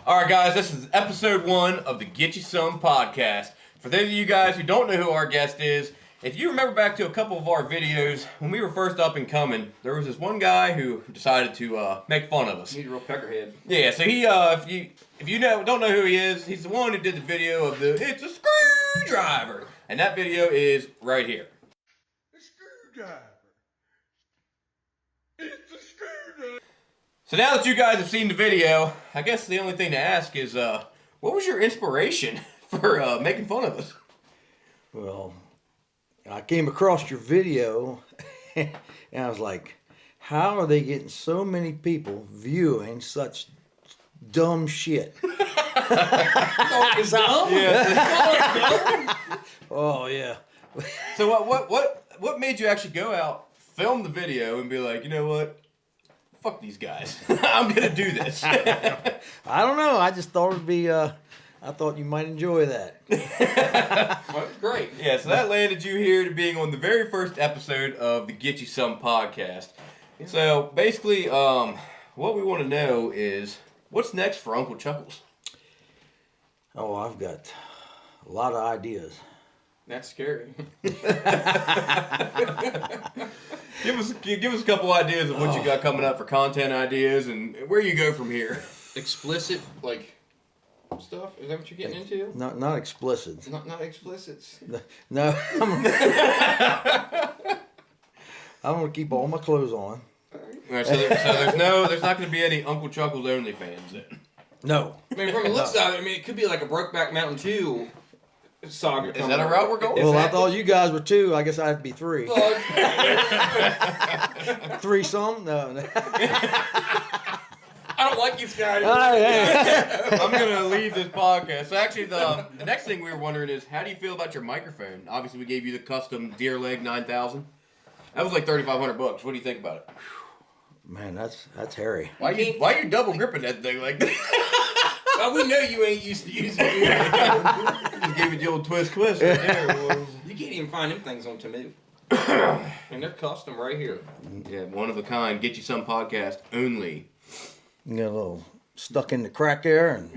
All right, guys, this is episode 1 of the Get You Some podcast. For those of you guys who don't know who our guest is, if you remember back to a couple of our videos, when we were first up and coming, there was this one guy who decided to make fun of us. He's a real peckerhead. Yeah, so he, if you don't know who he is, he's the one who did the video of the "It's a Screwdriver," and that video is right here. A screwdriver. It's a screwdriver. So now that you guys have seen the video, I guess the only thing to ask is, what was your inspiration for making fun of us? Well, I came across your video and I was like, how are they getting so many people viewing such dumb shit? It's dumb? Yeah. Oh, yeah. So what made you actually go out, film the video, and be like, you know what? Fuck these guys. I'm gonna do this. I don't know. I just thought it'd be, I thought you might enjoy that. Well, that's great. Yeah, so that landed you here to being on the very first episode of the Get You Some podcast. So basically, what we want to know is, what's next for Uncle Chuckles? Oh, I've got a lot of ideas. That's scary. Give us a couple ideas of what you got coming up for content ideas and where you go from here. Explicit, like, stuff? Is that what you're getting into? Not explicit. Not explicits. No. I'm gonna keep all my clothes on. All right, so there's not going to be any Uncle Chuckles OnlyFans then. No. I mean, from the looks of it, it could be like a Brokeback Mountain 2 saga. Is that a route we're going? Well, I thought you guys were 2. I guess I'd be 3. Threesome? No. I don't like these guys. I'm going to leave this podcast. So actually, the next thing we were wondering is, how do you feel about your microphone? Obviously, we gave you the custom Deer Leg 9000. That was like $3,500. What do you think about it? Man, that's hairy. Why you double gripping that thing like that? Well, we know you ain't used to using it. Just gave it the old twist right there. Boys. You can't even find them things on Temu. And they're custom right here. Yeah, one of a kind. Get You Some podcast only. You get a little stuck in the crack there, and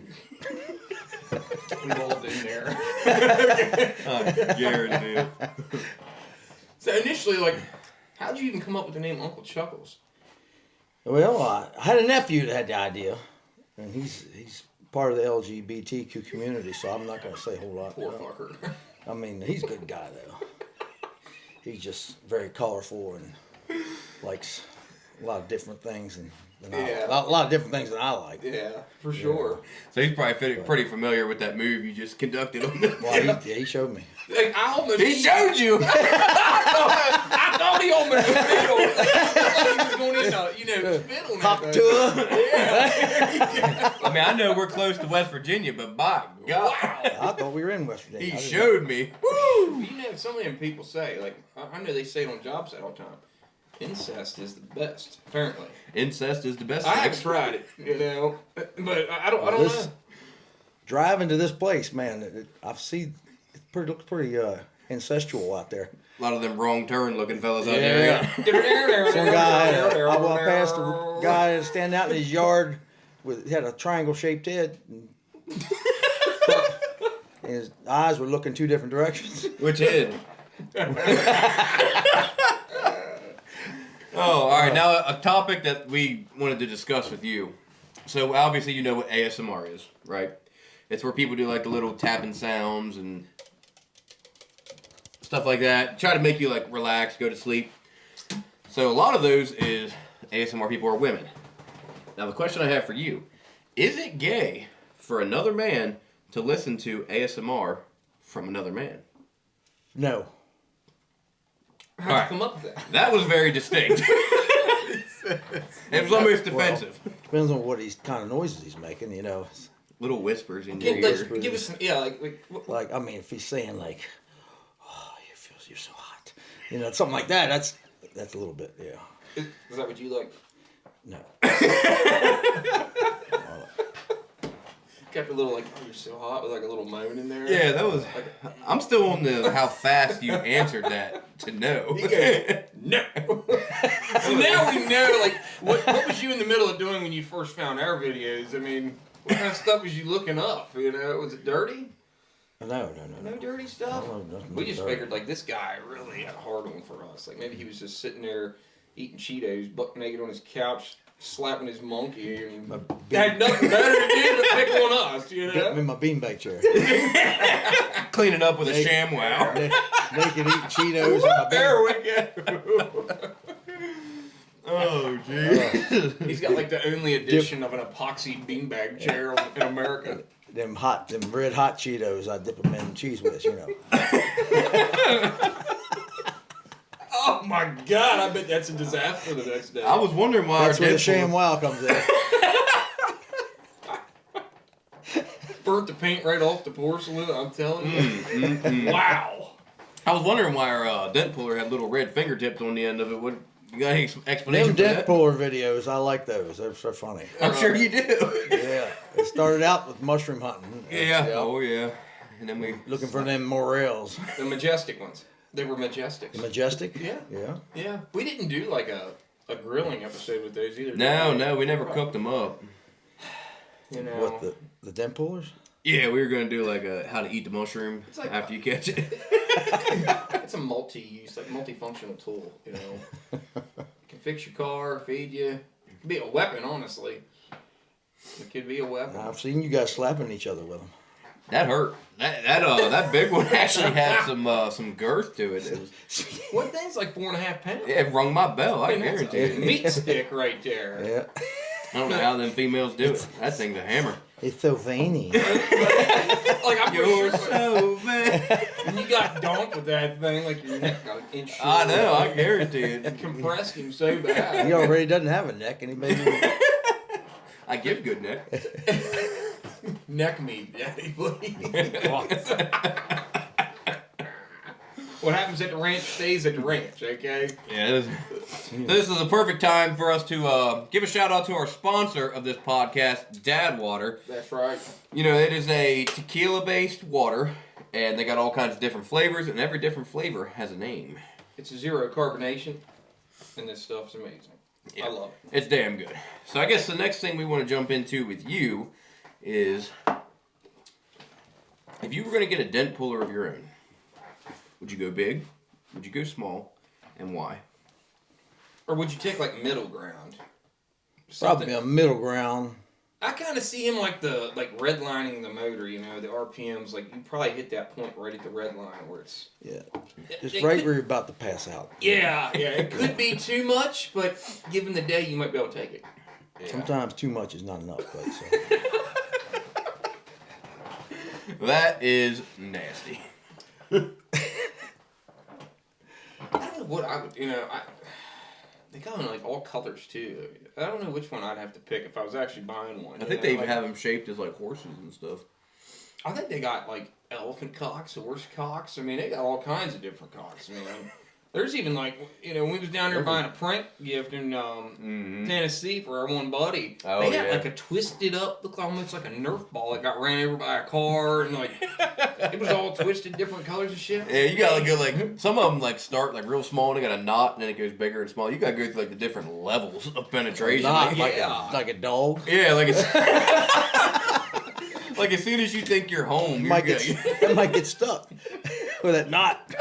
We've all been there. Guarantee. So initially, like, how'd you even come up with the name Uncle Chuckles? well, I had a nephew that had the idea, and he's part of the LGBTQ community, so I'm not going to say a whole lot. Poor fucker. I mean, he's a good guy though. He's just very colorful and likes a lot of different things, and Yeah. a lot of different things than I like. Yeah, for sure. So he's probably pretty familiar with that move you just conducted on the Well, he showed me. Like, I almost... He showed you! I thought he almost spit on it. Like he was going in spit on Hop it. to I mean, I know we're close to West Virginia, but by God, I thought we were in West Virginia. he I didn't showed me. Woo! You know, some of them people say, like, I know they say it on job site all the time, incest is the best, apparently. Incest is the best. I haven't sex. tried it, but I don't know. know. Driving to this place, man, I've seen it looks pretty incestual out there. A lot of them wrong turn looking fellas out there. Some guy, I walked past a guy standing out in his yard he had a triangle shaped head. And his eyes were looking 2 different directions. Which head? Oh, all right. Now a topic that we wanted to discuss with you. So obviously you know what ASMR is, right? It's where people do like the little tapping sounds and stuff like that. Try to make you like relax, go to sleep. So a lot of those is ASMR people are women. Now the question I have for you, is it gay for another man to listen to ASMR from another man? No. How'd you come up with that? That was very distinct. It was almost defensive. Well, depends on what kind of noises he's making, you know. Little whispers in your Like, ear. give us some, Like, I mean, if he's saying like, "Oh, you're so hot," you know, something like that. That's a little bit, yeah. Is that what you like? No. Got the little, like, oh, you're so hot, with like a little moan in there. Yeah, that was. I'm still on the how fast you answered that to know. No. So now we know, like, what was you in the middle of doing when you first found our videos? I mean, What kind of stuff was you looking up? You know, was it dirty? No. No dirty stuff? No, nothing We just dirty. figured, like, this guy really had a hard one for us. Like, maybe he was just sitting there eating Cheetos, buck naked on his couch, slapping his monkey, and had nothing better to do but pick on us, you Get me know? in my beanbag chair. Cleaning up with a ShamWow. Naked eating Cheetos in my There beanbag. we go. Oh, jeez. He's got, like, the only edition of an epoxy beanbag chair in America. Them red hot Cheetos, I dip them in cheese whiz, you know. Oh, my God. I bet that's a disaster the next day. I was wondering why That's our where the Deadpool... ShamWow comes in. Burnt the paint right off the porcelain, I'm telling you. Wow. I was wondering why our dent puller had little red fingertips on the end of it. What, you got any Them explanation for dent that? puller videos, I like those. They're so funny. I'm sure you do. Yeah. It started out with mushroom hunting. Yeah. Oh, yeah. And then we... Looking for them morels. The majestic ones. They were majestics. Majestic? Yeah. Yeah. Yeah. We didn't do like a grilling episode with those either. No, we never cooked them up. You know. What, the dent pullers? Yeah, we were going to do like a how to eat the mushroom like- after you catch it. It's a multi-use, like multifunctional tool, you know. Can fix your car, feed you. It could be a weapon, honestly. It could be a weapon. I've seen you guys slapping each other with them. That hurt. That big one actually had some girth to it. It was, What thing's like 4.5 pounds? it rung my bell, I I mean, that's guarantee a it. meat stick right there. Yeah. I don't know how them females do it. That thing's a hammer. It's so veiny. Like I'm pretty You're sure so bad. when you got donked with that thing, like your neck got an inch short. I know, I guarantee It it. compressed him so bad. He already doesn't have a neck, and he made me. I give good neck. Neck meat, daddy, please. What happens at the ranch stays at the ranch, okay? Yeah, this is the perfect time for us to give a shout out to our sponsor of this podcast, Dad Water. That's right. You know, it is a tequila-based water, and they got all kinds of different flavors, and every different flavor has a name. It's a zero carbonation, and this stuff's amazing. Yeah. I love it. It's damn good. So I guess the next thing we want to jump into with you is, if you were going to get a dent puller of your own, would you go big? Would you go small? And why? Or would you take like middle ground? Probably a middle ground. I kind of see him like redlining the motor. You know, the RPMs. Like you probably hit that point right at the red line where it's. Yeah. Just it right could- where you're about to pass out. Yeah, it could be too much, but given the day, you might be able to take it. Yeah. Sometimes too much is not enough, but so. That is nasty. I don't know what I would. They come in like all colors too. I don't know which one I'd have to pick if I was actually buying one. I think they even have them shaped as like horses and stuff. I think they got like elephant cocks, horse cocks. I mean, they got all kinds of different cocks. I mean, there's even like when we was down there buying a prank gift in Tennessee for our one buddy. Oh, they had yeah. like a twisted up, looked almost like a Nerf ball that got ran over by a car, and like it was all twisted, different colors and shit. Yeah, you gotta go like some of them like start like real small and they got a knot and then it goes bigger and smaller. You gotta go through like the different levels of penetration. Not Like, like a dog. yeah, like it's like as soon as you think you're home, you're Might good. that might get stuck with that knot.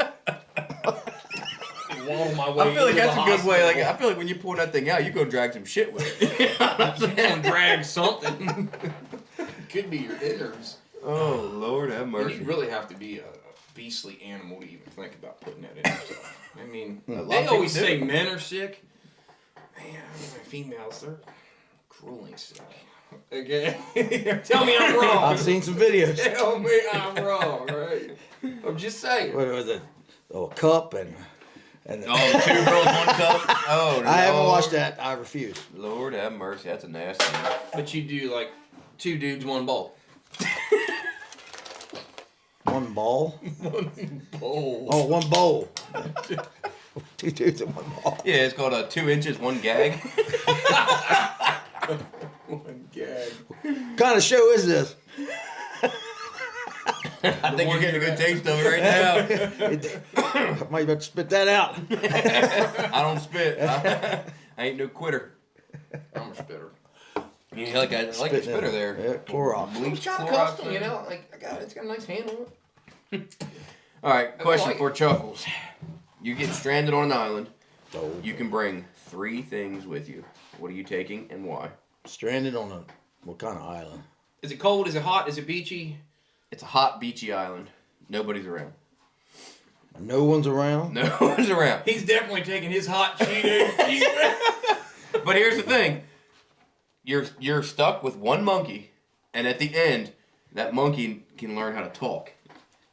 Waddle my way I feel like into that's the a good way. Like hospital. I feel like when you pull that thing out, you go drag some shit with it. I'm gonna drag something. Could be your innards. Oh Lord, have mercy. You'd really have to be a beastly animal to even think about putting that in yourself. I mean, A lot of they people always do. say men are sick. Man, females, they're grueling sick. Okay? Tell me I'm wrong. I've seen some videos. Tell me I'm wrong, right? I'm just saying. What was it? Oh, a cup and Oh, 2 girls, 1 cup. Oh, I haven't Lord. watched that. I refuse. Lord have mercy. That's a nasty one. But you do like 2 dudes, 1 bowl. One ball. 1 bowl. Oh, one bowl. 2 dudes and 1 ball. Yeah, it's called a 2 inches, 1 gag. 1 gag. What kind of show is this? I think you're getting a good taste of it right now. I might have to spit that out. I don't spit. I ain't no quitter. I'm a spitter. You like I like the spitter there. Yeah, Clorox. It was kind of custom, you know. Like I got it. It's got a nice handle on it. All right, question like for Chuckles. You get stranded on an island. Oh, You can bring 3 things with you. What are you taking and why? stranded on a what kind of island? Is it cold? Is it hot? Is it beachy? It's a hot, beachy island. Nobody's around. No one's around. No one's around. He's definitely taking his hot Cheetos. But here's the thing. You're stuck with one monkey, and at the end, that monkey can learn how to talk.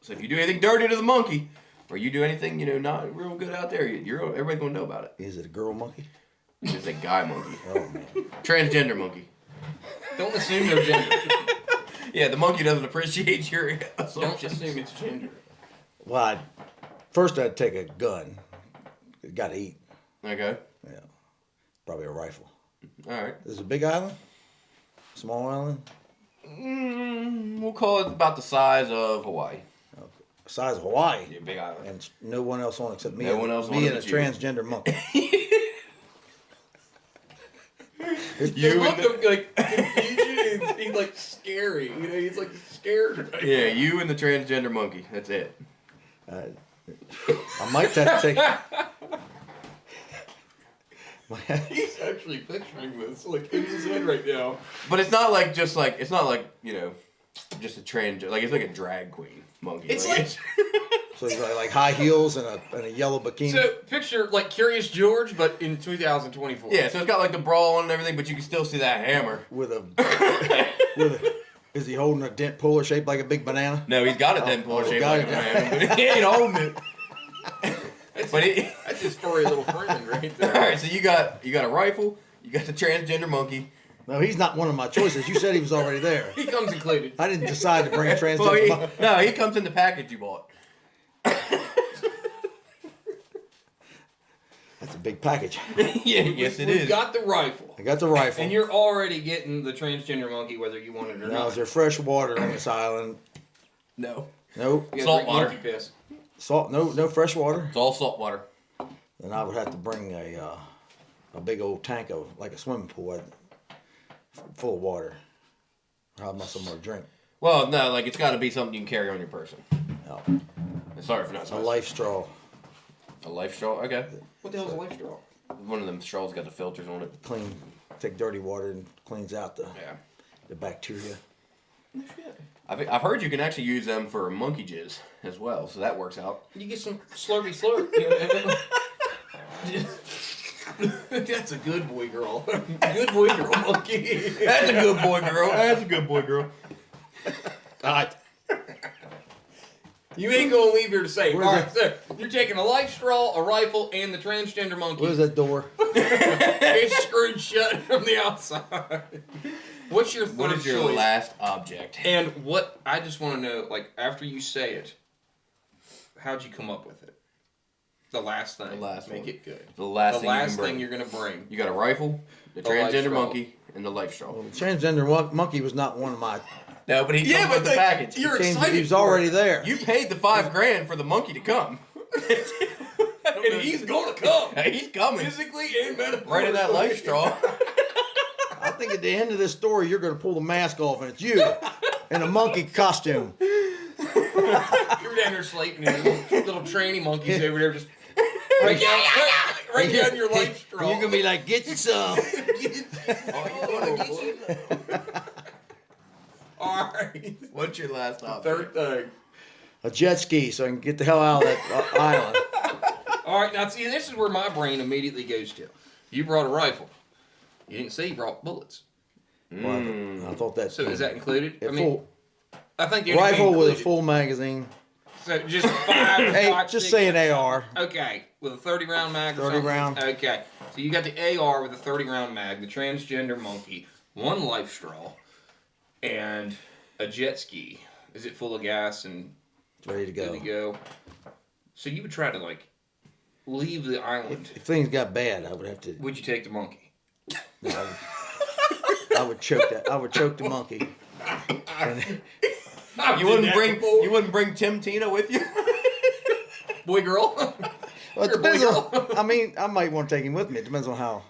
So if you do anything dirty to the monkey, or you do anything, not real good out there, everybody's gonna know about it. Is it a girl monkey? It's a guy monkey. Oh man. Transgender monkey. Don't assume their gender. Yeah, the monkey doesn't appreciate your Don't assumptions. assume it's gender. Well, first I'd take a gun. Got to eat. Okay. Yeah. Probably a rifle. All right. Is it a big island? Small island? We'll call it about the size of Hawaii. Okay. Size of Hawaii. Yeah, big island. And no one else on except me. No one else on me and a but you. transgender monkey. You look of like confusion. He's like scary. He's like scared. Right Yeah, you and the transgender monkey. That's it. I might have to take. He's actually picturing this like in his head right now. But it's not like just like just a trans like it's like a drag queen monkey. It's like So he's like high heels and a yellow bikini. so picture like Curious George, but in 2024. yeah, so it's got like the bra on and everything, but you can still see that hammer. with a is he holding a dent puller shaped like a big banana? No, he's got a dent puller shaped got like a it. banana, but he ain't holding it. That's his furry little friend right All there. right, so you got a rifle, you got the transgender monkey. No, he's not one of my choices. You said he was already there. He comes included. I didn't decide to bring a transgender Well, monkey. no, he comes in the package you bought. That's a big package. Yeah, yes it We've is. got the rifle. I got the rifle. And you're already getting the transgender monkey whether you want it or Now, not. is there fresh water on this island? No, Nope. You gotta salt drink water. monkey piss. Salt? No fresh water. It's all salt water. Then I would have to bring a big old tank of like a swimming pool full of water. How am I somewhere to drink? Well, no, like it's got to be something you can carry on your person. No. Sorry for not. A life straw. A life straw. Okay. What the hell's a life straw? One of them straws got the filters on it. Clean. Take dirty water and cleans out Yeah. the bacteria. I've heard you can actually use them for monkey jizz as well, so that works out. You get some slurpy slurp. That's a good boy girl. Good boy girl monkey. That's a good boy, girl. That's a good boy, girl. God. You ain't gonna leave here to say, Where's alright, so you're taking a life straw, a rifle, and the transgender monkey. What is that door? It's screwed shut from the outside. What's your third What is your choice? last object? And what I just want to know, like after you say it, how'd you come up with it? The last thing. The last Make one. it good. The last The thing you last can bring. thing you're gonna bring. You got a rifle, the The life transgender straw. monkey, and the life straw. Well, the transgender monkey was not one of my. No, but he comes with the package. You're He excited. was for already it. there. You paid the $5,000 for the monkey to come. And he's gonna come. He's coming. Physically and metaphorically. Right in that life straw. I think at the end of this story, you're going to pull the mask off, and it's you in a monkey costume. You're down there sleeping, and little tranny monkeys over there just right down your life straw. And you're going to be like, get you some. All right. What's your last object? Third thing. A jet ski so I can get the hell out of that island. All right, now see, this is where my brain immediately goes to. You brought a rifle. You didn't say you brought bullets. Well, I thought that. So is that included? a full I think the rifle with a included. full magazine? So just 5. Hey, 5, just 6. say an AR. Okay, with a 30-round mag. 30 round. Okay, so you got the AR with a 30-round mag, the transgender monkey, 1 life straw, and a jet ski. Is it full of gas and It's ready to go. good to go? So you would try to leave the island. If things got bad, I would have to. Would you take the monkey? No, I would choke that. I would choke the monkey. And, You wouldn't bring Tim Tina with you? Boy, girl. well, it You're a boy depends girl. on. I mean, I might want to take him with me. It depends on how.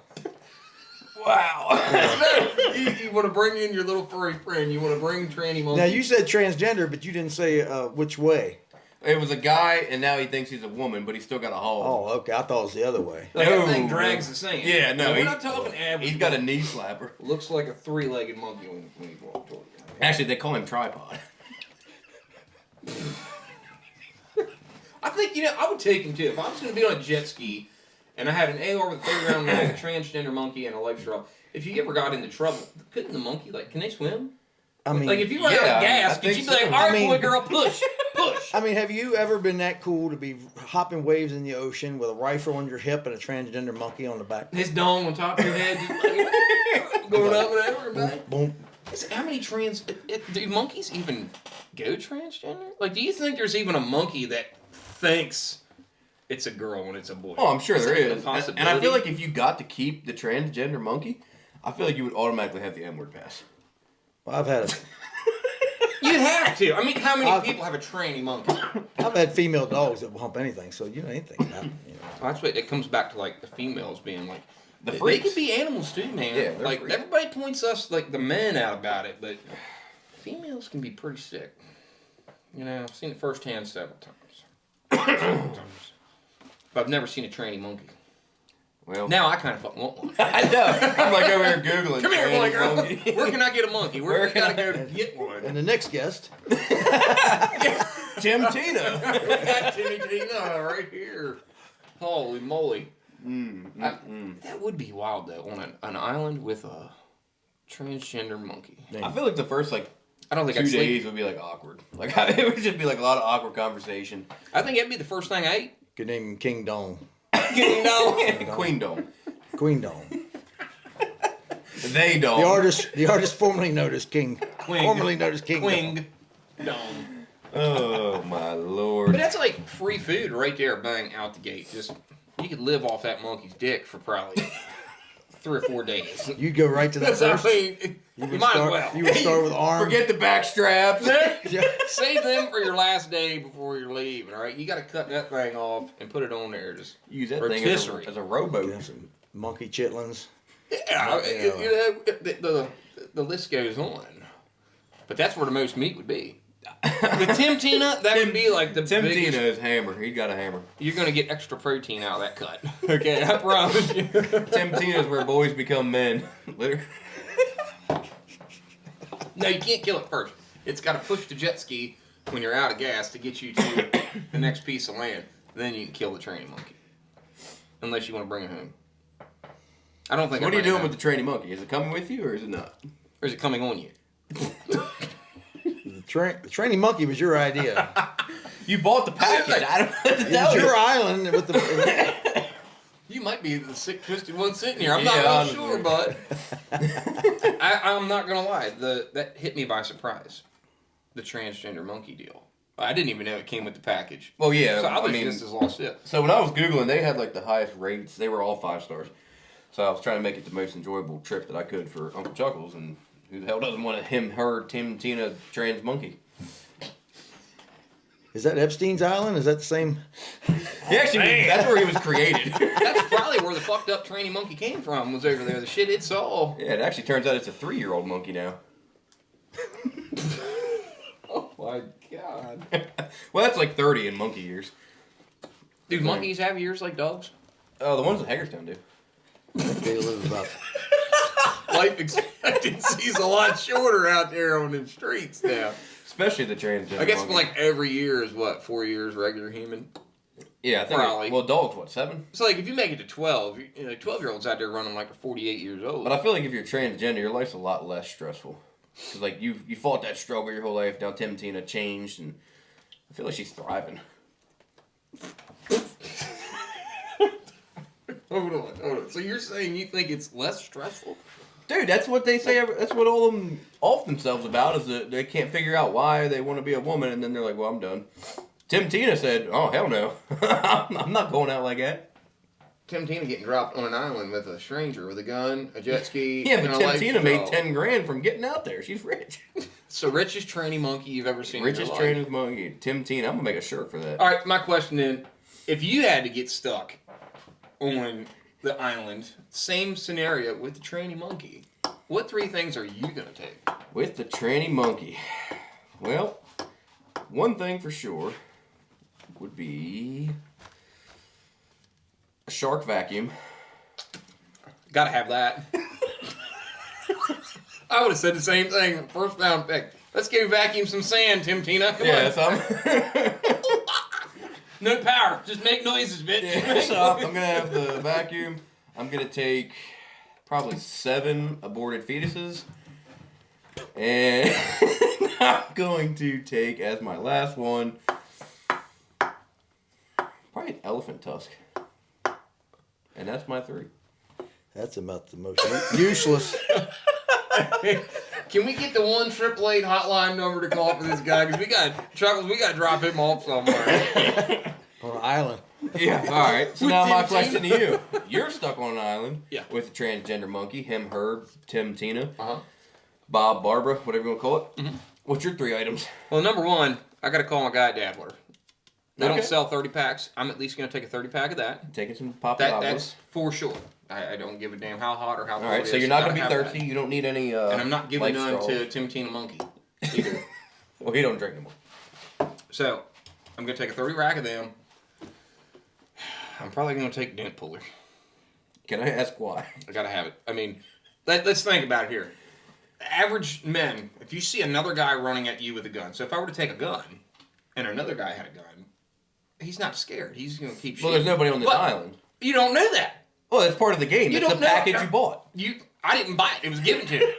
Wow. you want to bring in your little furry friend. You want to bring tranny monkey. Now you said transgender, but you didn't say which way. It was a guy, and now he thinks he's a woman, but he's still got a hog. Oh, okay. I thought it was the other way. Like No, that thing man. drags the sand. Yeah, no, We're he- not talking average. He's got a knee slapper. Looks like a three-legged monkey when he walks toward you. Actually, they call him tripod. I think, I would take him too. If I was going to be on a jet ski and I had an AR with a 30-round mag, a transgender monkey, and a life straw, if you ever got into trouble, couldn't the monkey, can they swim? I mean, Like, if you run yeah, out of gas, I could think you be like, so. all right, I mean- boy, girl, push, push. I mean, have you ever been that cool to be hopping waves in the ocean with a rifle on your hip and a transgender monkey on the back? His dome on top of your head, just like, going up and over and back. Boom. How many do monkeys even go transgender? Like, do you think there's even a monkey that thinks it's a girl when it's a boy? Oh, I'm sure there that even a is. And I possibility? feel like if you got to keep the transgender monkey, I feel like you would automatically have the N-word pass. Well, I've You'd have to. I mean, how many people have a tranny monkey? had female dogs that will hump anything, so anything about That's what it comes back to, the females being like, The they freaks. could be animals too, man. Yeah, they're like freaks. everybody points us the men out about it, but females can be pretty sick. I've seen it firsthand several times. But I've never seen a tranny monkey. Well, Now I kind of fucking want one. I know. I'm like over here Googling. Come here, trans boy, girl. monkey. Where can I get a monkey? Where can I go to get one? And the next guest, Tim Tina. We got Timmy Tina right here. Holy moly. That would be wild, though, on an island with a transgender monkey. I feel like the first I don't think 2 I'd sleep. days would be awkward. It would just be a lot of awkward conversation. I think that'd be the first thing I ate. good name King Dong. Queen don't. Queen Dong. They don't. The artist formerly known as King. Quing. Formerly known as King Dong. Quing. Dong. Oh my But lord. that's free food right there, bang, out the gate. Just, you could live off that monkey's dick for probably 3 or 4 days. You'd go right to that That's I first. mean, you would might start, as well. You would start with arms. Forget the back straps. Yeah. Save them for your last day before you're leaving, all right? You got to cut that thing off and put it on there. Just Use that thing as rotisserie. a rowboat. Yeah, some monkey chitlins. Yeah, the list goes on. But that's where the most meat would be. With Tim Tina, that would be the Tim biggest. Tina is hammer. He got a hammer. You're going to get extra protein out of that cut. Okay, I promise you. Tim Tina is where boys become men. Literally. No, you can't kill it first. It's got to push the jet ski when you're out of gas to get you to the next piece of land. Then you can kill the training monkey. Unless you want to bring it home. I don't think What I'd are you bring it doing home. with the training monkey? Is it coming with you or is it not? Or is it coming on you? The training monkey was your idea. You bought the package. I don't know what to It tell was you. your island with the. You might be the sick, twisted one sitting here. I'm Yeah, not really honestly. sure, bud. I'm not gonna lie. That hit me by surprise. The transgender monkey deal. I didn't even know it came with the package. Well, yeah. So I was mean, just as lost it. so when I was Googling, they had the highest rates. They were all 5 stars. So I was trying to make it the most enjoyable trip that I could for Uncle Chuckles. And who the hell doesn't want a him, her, Tim, Tina, trans monkey? Is that Epstein's island? Is that the same? He actually, that's where he was created. That's probably where the fucked up training monkey came from. Was over there. The shit it saw. Yeah, it actually turns out it's a 3-year-old monkey now. Oh my god. Well, that's 30 in monkey years. Do monkeys have ears like dogs? Oh, the ones in Hagerstown do. They live about. Life expectancy's a lot shorter out there on the streets now. Especially the transgender I guess monkey. every year is 4 years regular human. Yeah, I think. Probably. Well, dogs, 7? So if you make it to 12, 12-year-olds out there running for 48 years old. But I feel like if you're transgender, your life's a lot less stressful. Because, you fought that struggle your whole life. Now Tim Tina changed, and I feel like she's thriving. Hold on. So you're saying you think it's less stressful? Dude, that's what they say. That's what all of them off themselves about is that they can't figure out why they want to be a woman, and then they're like, "Well, I'm done." Tim Tina said, "Oh hell no, I'm not going out like that." Tim Tina getting dropped on an island with a stranger with a gun, a jet ski. Yeah, and but a Tim life Tina made straw. 10 grand from getting out there. She's rich. So richest tranny monkey you've ever seen. Richest in your trainer life. monkey. Tim Tina. I'm gonna make a shirt for that. All right, my question then: if you had to get stuck on the island. Same scenario with the tranny monkey. What 3 things are you gonna take? With the tranny monkey. Well, one thing for sure would be a shark vacuum. Gotta have that. I would have said the same thing. First round pick. Let's go vacuum some sand, Tim Tina. Come on. No power. Just make noises, bitch. Yeah, so I'm gonna have the vacuum. I'm gonna take probably 7 aborted fetuses. And I'm going to take as my last one probably an elephant tusk. And that's my 3. That's about the most useless. Can we get the 1-888 hotline number to call for this guy? Because Chuckles, we got to drop him off somewhere. On an island. Yeah, alright. So now my question to you. You're stuck on an island with a transgender monkey, him, her, Tim, Tina, Bob, Barbara, whatever you want to call it. Mm-hmm. What's your 3 items? Well, number 1, I got to call my guy at Dabbler. They don't sell 30 packs. I'm at least going to take a 30 pack of that. Taking some pop That's for sure. I don't give a damn how hot or how cold. Alright, so you're not going to be thirsty. You don't need any and I'm not giving none to Tim Tina Monkey either. Well, he don't drink anymore. So, I'm going to take a 30 rack of them. I'm probably going to take dent puller. Can I ask why? I got to have it. I mean, let's think about it here. Average men, if you see another guy running at you with a gun, so if I were to take a gun and another guy had a gun, he's not scared. He's going to keep shooting. Well, there's nobody on this island. You don't know that. Well, that's part of the game. It's the package you bought. I didn't buy it. It was given to me.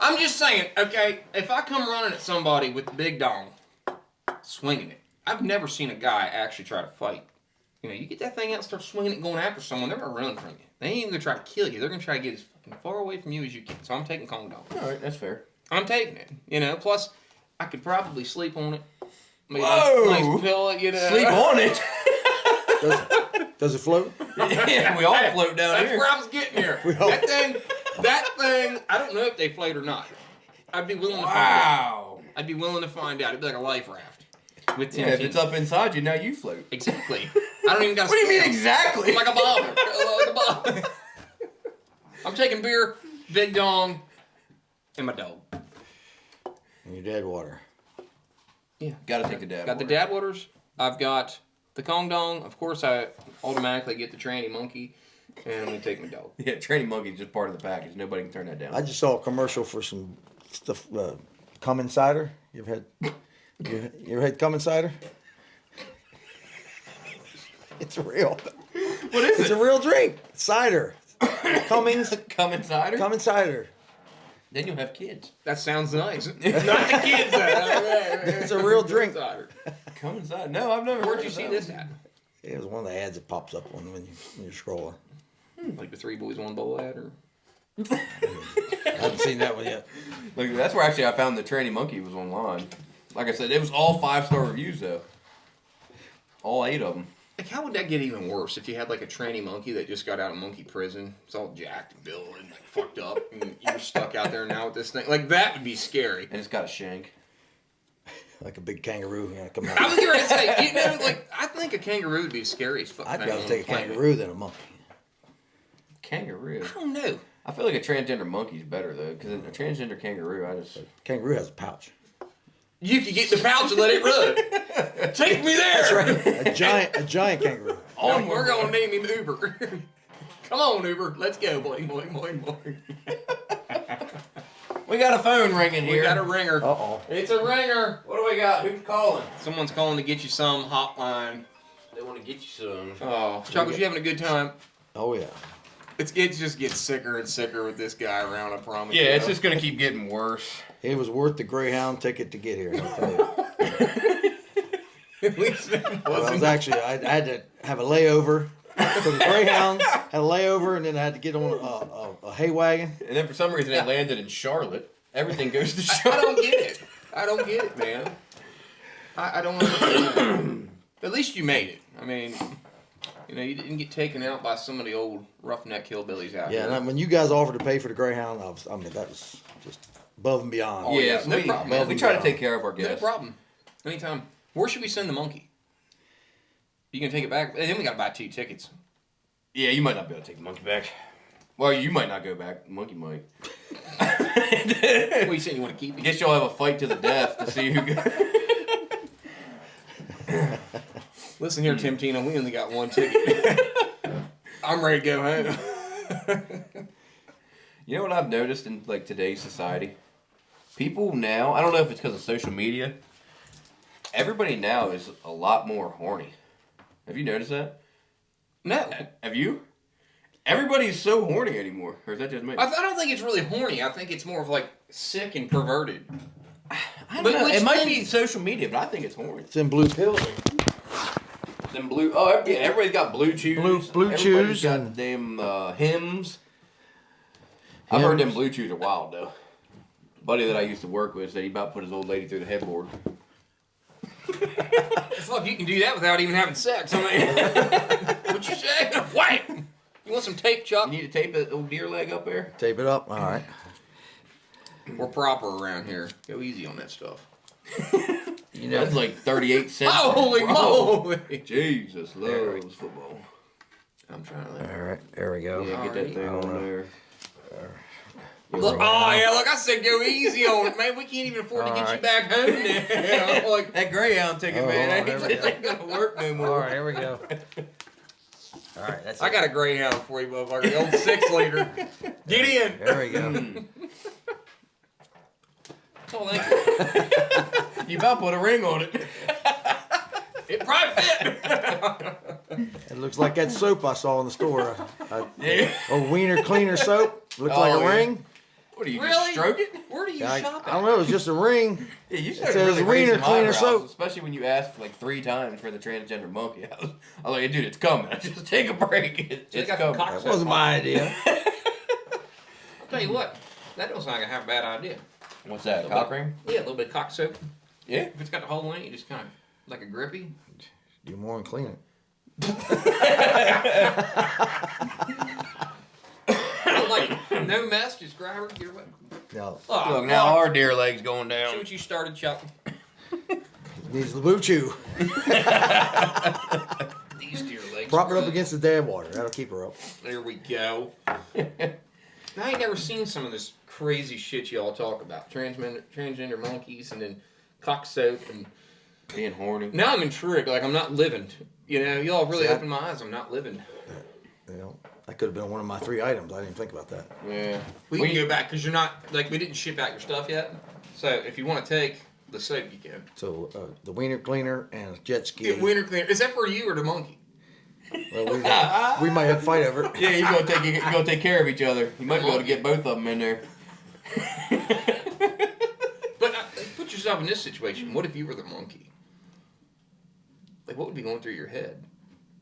I'm just saying, okay, if I come running at somebody with the big dong, swinging it, I've never seen a guy actually try to fight. You know, you get that thing out and start swinging it, going after someone, they're going to run from you. They ain't even going to try to kill you. They're going to try to get as fucking far away from you as you can. So I'm taking Kong Dong. All right, that's fair. I'm taking it. You know, plus, I could probably sleep on it. Maybe Whoa! Nice pillow, you know. Sleep on it? Does it float? Yeah, we all float down That's here. where I was getting here. That thing, I don't know if they float or not. I'd be willing to find out. I'd be willing to find out. It'd be like a life raft. With Tim if it's up inside you, now you float. Exactly. I don't even got to What do you mean exactly? Like a ball. Like a ball. I'm taking beer, big dong, and my dog. And your dad water. Yeah. Gotta take the dad Got the dad waters. I've got the Kong Dong. Of course, I automatically get the tranny monkey. And I'm going to take my dog. Yeah, tranny monkey is just part of the package. Nobody can turn that down. I just saw a commercial for some stuff, Cum Cider. You ever had Cum Cider? It's real. What is It's a real drink. Cider. Cummings. Cum cider? Cum Cider. Then you'll have kids. That sounds nice. Not the kids. It's a real drink. Cum cider? No, I've never Where'd heard you of see that this one. at? It was one of the ads that pops up when you're scrolling. Like the 3 Boys, 1 Bowl ad? Or? I haven't seen that one yet. Like, that's where actually I found the tranny monkey was online. Like I said, it was all 5-star reviews though. All 8 of them. Like, how would that get even worse if you had like a tranny monkey that just got out of monkey prison? It's all jacked and built and like fucked up, and you're stuck out there now with this thing. Like, that would be scary. And it's got a shank. Like a big kangaroo come I out. was going to say, you know, like, I think a kangaroo would be the scariest fucking I'd thing rather on take a the planet. kangaroo than a monkey. Kangaroo. I don't know. I feel like a transgender monkey's better though, because a transgender kangaroo, Kangaroo has a pouch. You could get in the pouch and let it run. Take me there. That's right. A giant kangaroo. We're going to name him Uber. Come on, Uber. Let's go. Boing, boing, boing, boing. We got a phone ringing here. We got a ringer. Uh-oh. It's a ringer. What do we got? Who's calling? Someone's calling to get you some hotline. They want to get you some. Oh, Chuckles, you having a good time? Oh, yeah. It just gets sicker and sicker with this guy around, I promise. Yeah, you. it's just gonna keep getting worse. It was worth the Greyhound ticket to get here, I'll tell you. At least it wasn't. I had to have a layover. So the Greyhound had a layover, and then I had to get on a hay wagon. And then for some reason it landed in Charlotte. Everything goes to I Charlotte. don't get it. I don't get it, man. I don't understand. At least you made it. I mean, you know, you didn't get taken out by some of the old roughneck hillbillies out Yeah, here. and when you guys offered to pay for the Greyhound, that was just above and beyond. Oh, yeah, no we, problem, man, man. we try to take care of our No guests. problem. Anytime. Where should we send the monkey? You can take it back, and then we got to buy 2 tickets. Yeah, you might not be able to take the monkey back. Well, you might not go back. The monkey might. What, you saying you want to keep I it? guess y'all have a fight to the death to see who goes. Listen here, Tim Tina, we only got one ticket. I'm ready to go home. You know what I've noticed in like today's society? People now, I don't know if it's because of social media, everybody now is a lot more horny. Have you noticed that? No. Have you? Everybody's so horny anymore. Or is that just me? I don't think it's really horny. I think it's more of like sick and perverted. I don't know. which It might thing- be social media, but I think it's horny. It's in blue pills. Them blue. Oh, yeah, everybody's got blue chews. Blue Everybody's chews got and- damn hymns. I've heard them blue chews are wild though. A buddy that I used to work with said he about put his old lady through the headboard. Fuck, you can do that without even having sex. I mean, what you say? What? You want some tape, Chuck? You need to tape that old deer leg up there. Tape it up. All right. We're proper around here. Go easy on that stuff. You know, That's like 38 cents. Holy Bro. moly! Jesus loves football. I'm trying to. all right. There we go. Yeah, get that thing on there. Look, oh yeah, look! I said go easy on it, man. We can't even afford to get you Alright. back home now. Like, That Greyhound ticket, Oh, man, hold on, there we it ain't gonna work no more. All right. Here we go. All right. That's I got a Greyhound for you, motherfucker. The old 6-liter. Get in. There we go. Oh, thank you. You about put a ring on it. It probably fit. It looks like that soap I saw in the store. Yeah. A wiener cleaner soap. Looks Oh, like a yeah. ring. What do you Really? just stroke it? Where do you I shop don't at? know. It's just a ring. Yeah, you It started says really wiener raising cleaner eyebrows, soap. especially when you asked like 3 times for the transgender monkey. I was like, dude, it's coming. Just take a break. It's They got some coming. cock That wasn't my idea. I'll tell you what. That don't sound like a half bad idea. What's that? A cock ring? Yeah, a little bit of cock soap. Yeah. If it's got the hole in it, you just kind of like a grippy. Do more than clean it. Like no mess, just grab her, get her wet. No, Oh, Look, now fuck. our deer leg's going See down. what you started, Chuck. needs the blue chew. These deer legs. Prop her up against the dad water. That'll keep her up. There we go. I ain't never seen some of this crazy shit y'all talk about. Transgender monkeys and then cock soap and Being horny. now I'm intrigued. Like I'm not living. You know, y'all really See, opened my eyes. I'm not living. You know, that could have been one of my 3 items. I didn't think about that. Yeah. We can go back because you're not like we didn't ship out your stuff yet. So if you want to take the soap, you can. So the wiener cleaner and a jet ski. Get winter cleaner. Is that for you or the monkey? Well, we might have to fight over it. Yeah, you're gonna take care of each other. You might be able to get both of them in there. But put yourself in this situation. What if you were the monkey? Like, what would be going through your head?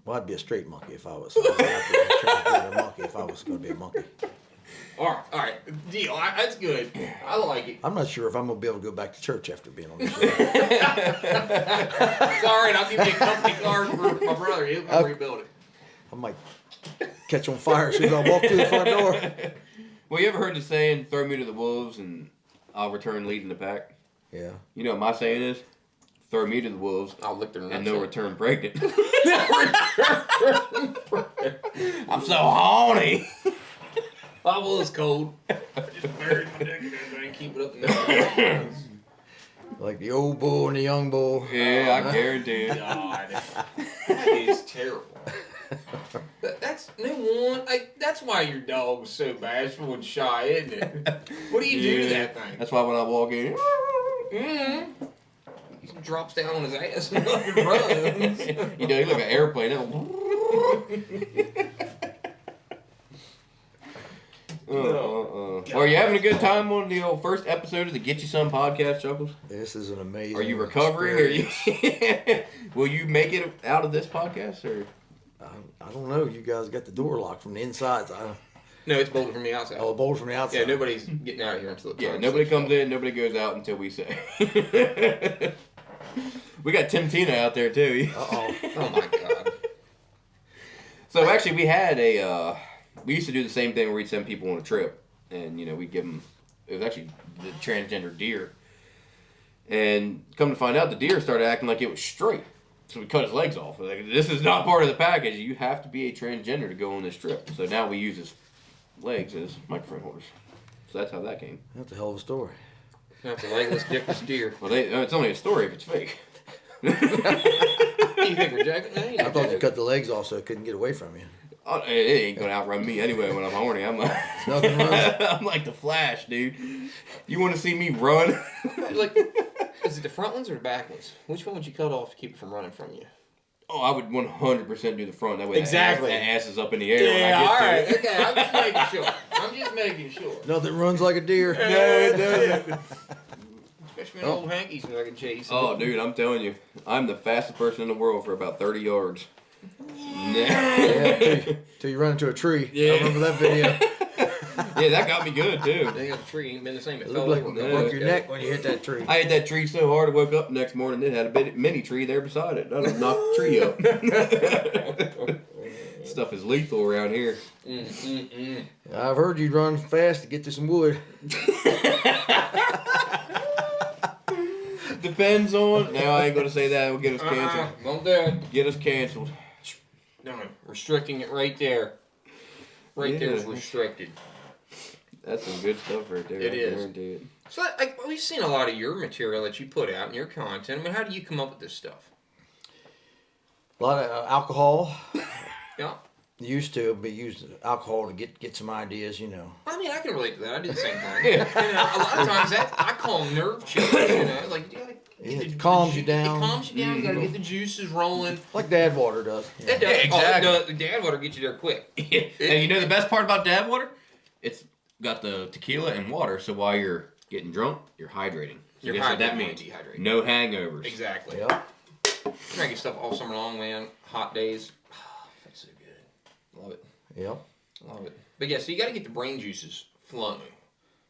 Well, I'd be a straight monkey if I was. I'd be a transgender monkey if I was going to be a monkey. All right, deal. That's good. I like it. I'm not sure if I'm going to be able to go back to church after being on this show. It's all right. I'll give you a company card for my brother. He'll come rebuild it. I might catch on fire as soon as I walk through the front door. Well, you ever heard the saying, throw me to the wolves and I'll return leading the pack? Yeah. You know what my saying is? Throw me to the wolves I'll lick their nuts. and no up. return pregnant. I'm so horny. My wool is cold. Just buried my dick in that thing. Keep it up in there. Like the old bull and the young bull. Yeah, I guarantee it. God, that is terrible. That's no one. That's why your dog's so bashful and shy, isn't it? What do you do to that thing? That's why when I walk in, He drops down on his ass and fucking runs. you know, you look at an airplane. Are you having a good time on the first episode of the Get You Some podcast, Chuckles? This is an amazing. Are you recovering? Will you make it out of this podcast? Or I don't know. You guys got the door locked from the inside. No, it's bolted from the outside. Oh, bolted from the outside. Yeah, nobody's getting out of here until the nobody comes in, nobody goes out until we say. We got Tim Tina out there too. Uh-oh. Oh my god. So actually, we had we used to do the same thing where we'd send people on a trip, and we'd give them. It was actually the transgender deer, and come to find out, the deer started acting like it was straight. So we cut his legs off. Like, this is not part of the package. You have to be a transgender to go on this trip. So now we use his legs as microphone holders. So that's how that came. That's a hell of a story. That's a legless, dickless deer. Well, it's only a story if it's fake. You think we're jacking? No, I thought you cut the legs off so it couldn't get away from you. Oh, it ain't gonna outrun me anyway when I'm horny. I'm like, Nothing runs. I'm like the Flash, dude. You want to see me run? Like, is it the front ones or the back ones? Which one would you cut off to keep it from running from you? Oh, I would 100% do the front. That way Exactly. the ass is up in the air when Yeah, I all get right. Okay, I'm just making sure. Nothing runs like a deer. to it. Especially when old hankies when I can chase. Oh, dude, I'm telling you, I'm the fastest person in the world for about 30 yards. Yeah, till you run into a tree. Yeah. I remember that video. Yeah, that got me good, too. They got the tree ain't been the same. It It fell looked like over. you broke your neck when you hit that tree. I hit that tree so hard, I woke up the next morning, it had a mini tree there beside it. That'll knock the tree up. Stuff is lethal around here. I've heard you run fast to get to some wood. Depends on. No, I ain't gonna say that. It'll get us canceled. Won't do it. Get us canceled. No, restricting it right there. Right there is Yeah. restricted. That's some good stuff right there. It I is. guarantee it. So, we've seen a lot of your material that you put out and your content. I mean, how do you come up with this stuff? A lot of alcohol. Yeah. Used to be used alcohol to get some ideas, you know. I mean, I can relate to that. I do the same thing. You know, a lot of times I call them nerve chillers. You know, like It calms you down. It calms you down. You gotta get the juices rolling. Like Dad water does. It does. Yeah, exactly. Oh, the dad water gets you there quick. And you know the best part about dad water? It's got the tequila and water, so while you're getting drunk, you're hydrating. So You're guess what that hydrating, means? dehydrating. No hangovers. Exactly. Yep. Drinking stuff all summer long, man. Hot days. That's so good. Love it. Yep. Love it. But yeah, so you got to get the brain juices flowing.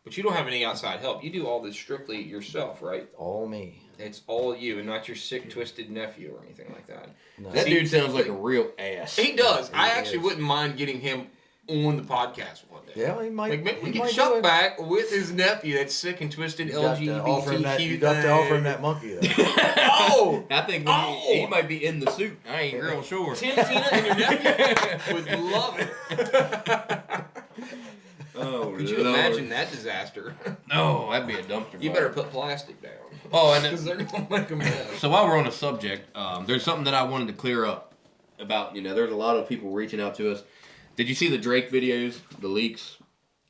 But you don't have any outside help. You do all this strictly yourself, right? All me. It's all you and not your sick, twisted nephew or anything like that. No. That dude sounds like a real ass. He does. I He actually is. wouldn't mind getting him on the podcast one day. Yeah, he might. Like, maybe we he get might do Chuck it. back with his nephew that's sick and twisted You got to offer him that. LGBTQ. You got to offer him that monkey though. Oh! I think he might be in the suit. I ain't real sure. Tina and your nephew would love it. Oh, Could you Lord. imagine that disaster? No, that'd be a dumpster You fire. better put plastic down. Oh, and Because they're going to make a mess. so while we're on the subject, there's something that I wanted to clear up about. There's a lot of people reaching out to us. Did you see the Drake videos, the leaks,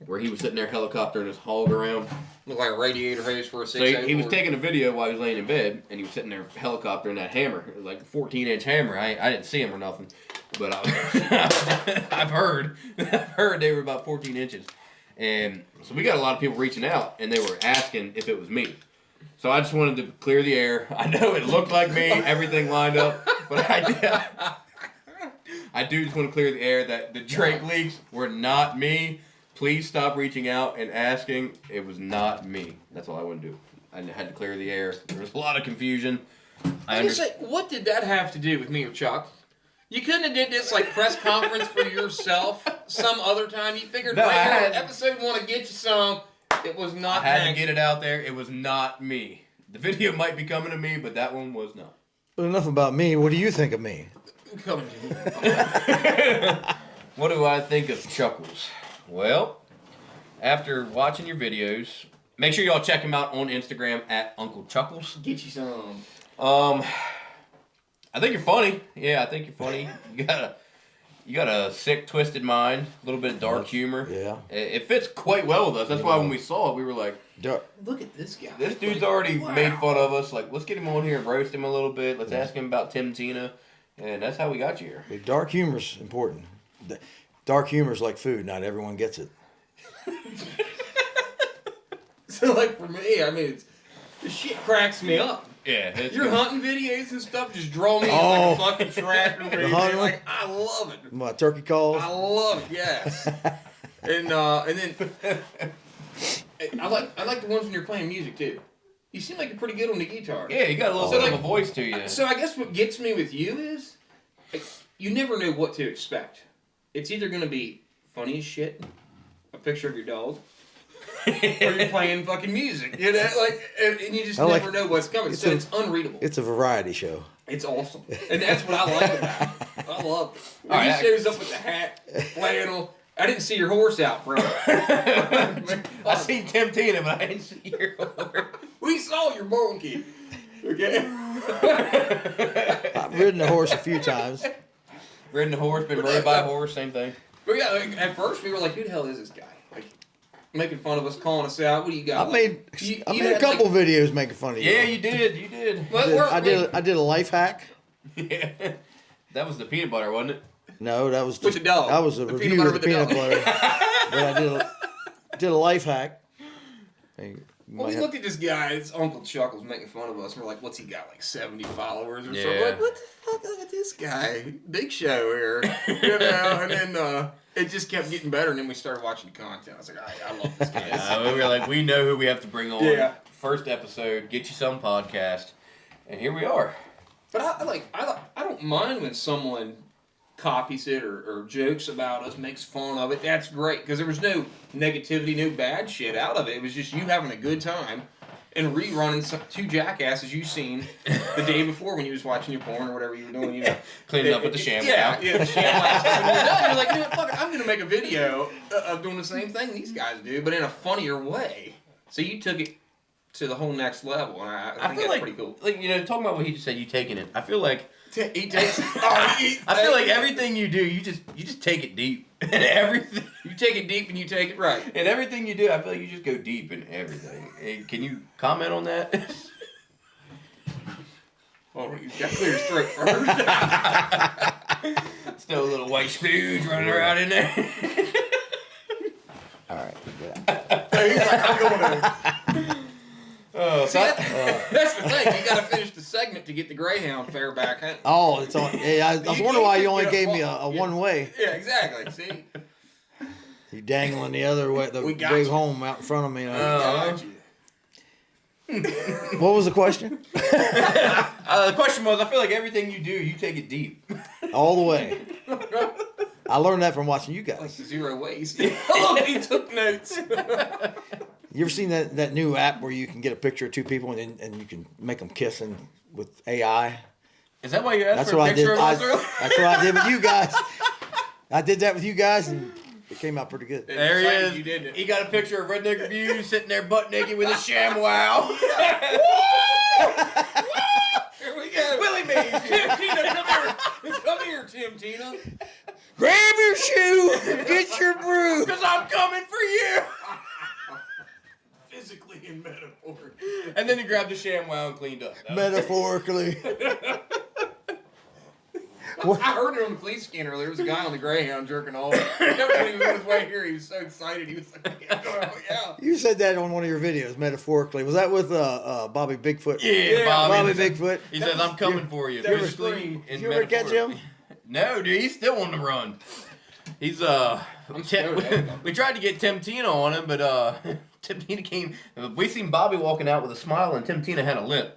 where he was sitting there helicoptering his hog around? Look like a radiator hose for a So 6 he was taking a video while he was laying in bed, and he was sitting there helicoptering that hammer. It was like a 14-inch hammer. I didn't see him or nothing, but I've heard they were about 14 inches. And so we got a lot of people reaching out, and they were asking if it was me. So I just wanted to clear the air. I know it looked like me, everything lined up, but I do just want to clear the air that the Drake leaks were not me. Please stop reaching out and asking. It was not me. That's all I want to do. I had to clear the air. There was a lot of confusion. I was gonna say, what did that have to do with me or Chuck? You couldn't have did this like press conference for yourself some other time. You figured No, right I here, had- episode want to get you some. It was not. I had to Hank. get it out there. It was not me. The video might be coming to me, but that one was not. But enough about me. What do you think of me? Coming to you. What do I think of Chuckles? Well, after watching your videos, make sure y'all check him out on Instagram at Uncle Chuckles. Get you some. I think you're funny. Yeah, I think you're funny. You got a sick, twisted mind. A little bit of dark humor. Yeah. It fits quite well with us. That's why when we saw it, we were like, Look at this guy. this dude's Like, already wow. made fun of us. Like, let's get him on here and roast him a little bit. Let's ask him about Tim Tina. And that's how we got you here. Dark humor's important. Dark humor's like food. Not everyone gets it. So like for me, I mean, the shit cracks me up. Yeah. It's Your good. hunting videos and stuff just draw me Oh. like a fucking tractor. The hunting Like I love it. My turkey calls. I love it. Yes. and then I like the ones when you're playing music too. You seem like you're pretty good on the guitar. Yeah, you got a little So, bit of like, a voice to you. So I guess what gets me with you is like, you never know what to expect. It's either gonna be funny as shit, a picture of your dog, or you're playing fucking music. You know, like, and you just never know what's coming. So it's unreadable. It's a variety show. It's awesome, and that's what I like about it. I love it. When All he right, shows up with the hat, flannel. I didn't see your horse out front. I seen Tim Tina, but I didn't see your horse. We saw your monkey. Okay. I've ridden a horse a few times. Ridden a horse, been rode by a horse, same thing. But yeah, like, at first we were like, who the hell is this guy? Like, making fun of us, calling us out. What do you got? I made a couple videos making fun of you. Yeah, you did. I did a life hack. Yeah. That was the peanut butter, wasn't it? No, that was With the dog. That was a The review peanut of butter the with the peanut dog. butter. But I did a life hack. Hey, Well, we looked at this guy, it's Uncle Chuckles making fun of us, and we're like, what's he got, like 70 followers or something? Yeah. Like, what the fuck, look at this guy. Big show here. You know, and then it just kept getting better, and then we started watching the content. I was like, all right, I love this guy. We were like, we know who we have to bring on. Yeah. First episode, Get You Some podcast. And here we are. But I don't mind when someone copies it or jokes about us, makes fun of it. That's great, because there was no negativity, no bad shit out of it. It was just you having a good time and rerunning two jackasses you seen the day before when you was watching your porn or whatever you were doing. You know, Cleaning up with the sham. Yeah, the sham. When you're done, you're like, you know, fuck it, I'm gonna make a video of doing the same thing these guys do, but in a funnier way. So you took it to the whole next level, and I think that's like, pretty cool. Like, you know, talking about what he just said, you taking it. I feel like He takes. I feel like everything you do, you just take it deep. And everything You take it deep and you take it right. and everything you do, I feel like you just go deep in everything. Hey, can you comment on that? Oh, you got to clear your throat first. Still a little white spooge running around in there. All right. He's like, I'm going to. Oh, See, that's the thing. You got to finish the segment to get the Greyhound fare back. Huh? Oh, it's on. Yeah, I was wondering why you only gave me a one way. Yeah, exactly. See, You dangling the other way, the We got big you. home out in front of me. got you. What was the question? the question was, I feel like everything you do, you take it deep. All the way. I learned that from watching you Like guys. zero waste. Oh, he took notes. You ever seen that new app where you can get a picture of two people and you can make them kissing with AI? Is that why you asked That's for a what I did. picture of us earlier? That's what I did with you guys. I did that with you guys, and it came out pretty good. There he Excited is. you did it. He got a picture of Redneck Review sitting there butt naked with a ShamWow. Here we go. Willie Mays. Tim Tina, come here. Come here, Tim Tina. Grab your shoe, get your brew. Because I'm coming for you. Physically and metaphorically. And then he grabbed the ShamWow and cleaned up. Metaphorically. I heard it on the police scanner earlier. There was a guy on the Greyhound jerking off. When he was on his way here, he was so excited. He was like, oh, yeah. You said that on one of your videos, metaphorically. Was that with Bobby Bigfoot? Yeah, Bobby Bobby. Bigfoot. He says, I'm coming for you. that was Physically green. and Did you ever catch him? No, dude, he's still on the run. He's we tried to get Tim Tina on him, but Tim Tina came. We seen Bobby walking out with a smile, and Tim Tina had a limp.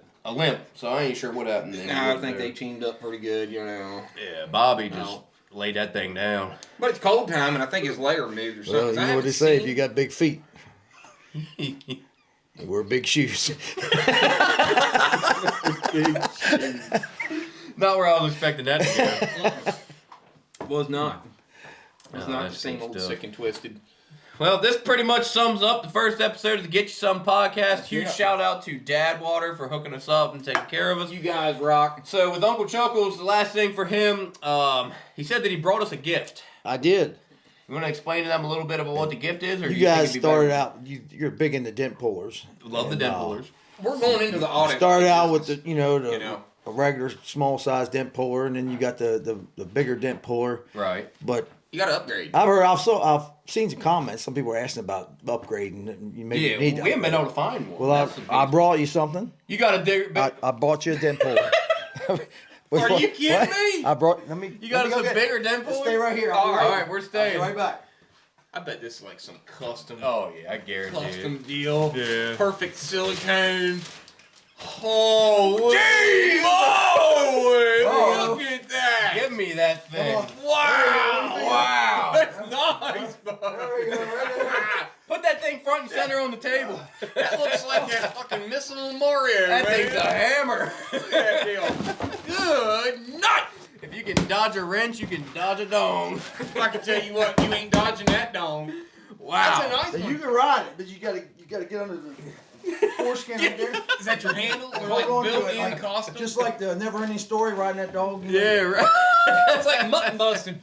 So I ain't sure what happened. Nah, I think they teamed up pretty good, you know. Yeah, Bobby just laid that thing down. But it's cold time, and I think his layer moved or something. Well, you know what they say, if you got big feet, you wear big shoes. Not where I was expecting that to Was not. It was Oh, not that's the same good old stuff. sick and twisted. go. Well, this pretty much sums up the first episode of the Get You Some podcast. Huge Yeah. shout out to Dad Water for hooking us up and taking care of us. You guys rock. So with Uncle Chuckles, the last thing for him, he said that he brought us a gift. I did. You want to explain to them a little bit about what the gift is, or You do you think guys it'd be started better? out. You're big into dent pullers. Love the And, dent pullers. We're going into the audit. Started out with the a regular small size dent puller, and then you got the bigger dent puller. Right. But You got to upgrade. I've seen some comments. Some people are asking about upgrading. And you maybe Yeah, need to we haven't been upgrade. able to find one. Well, That's the I biggest- brought you something. You got a dig. I bought you a dent puller. Are you kidding me? I brought. Let me. You got let us me a go bigger dent Let's puller? stay right here. All All right, we're staying. Right back. I bet this is like some custom Oh yeah, I guarantee custom it. deal. Yeah. Perfect silicone. Holy Holy! moly! Look at that! Give me that thing. Wow! Wow! That's nice, bud. Put that thing thing front and center on the table. That looks like that fucking missile on Mario. That man. thing's a hammer. Look at that deal. Good night. If you can dodge a wrench, you can dodge a dong. I can tell you what, you ain't dodging that dong. Wow. That's a nice Now, one. you can ride it, but you gotta get under the foreskin right there. Is that your handle? Or Hold like on to built it, in like- costume? Just like the Never-Ending Story, riding that dog. you know? Yeah, right. It's like mutton busting.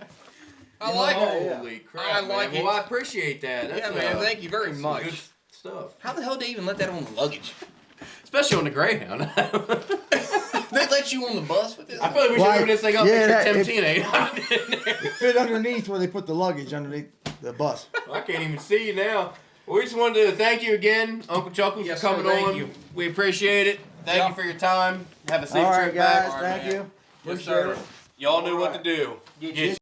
I like it. yeah. Holy crap, I like man. it. Well, I appreciate that. That's, Yeah, man. Thank you very that's much. Good stuff. How the hell did they even let that on the luggage? Especially on the Greyhound. They let you on the bus with this? I feel like we should Like, open this thing up yeah, and that- Tim if- Tina. It fit underneath where they put the luggage underneath the bus. I can't even see you now. Well, we just wanted to thank you again, Uncle Chuckles, Yes, for coming sir, thank on. you. We appreciate it. Thank Yeah. you for your time. Have a safe All right, trip guys. back. Thank man. you. Yes, Appreciate sir. it. Y'all knew what to Alright. do. Get Get